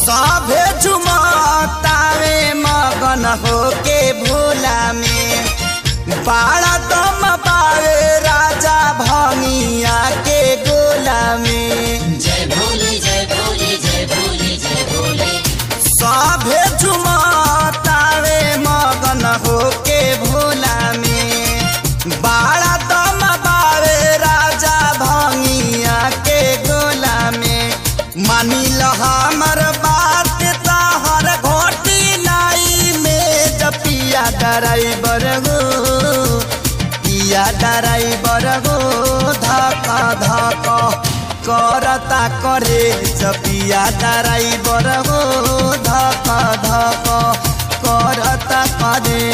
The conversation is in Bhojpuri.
सभे झुमतावे मगन होके भोला में बाड़ा दम पावे राजा भंगिया के गोला में। जय भोले जय भोले जय भोले जय भोले। सभे झुमतावे मगन होके भोला में बाड़ा दम पावे राजा भंगिया के गोला में। मानी ल हमर बात तहर घोटी नाई में जपिया ड्राइवर गो पिया ड्राइवर गो धक धक करता करे जपिया ड्राइवर गो धक धक करता करे।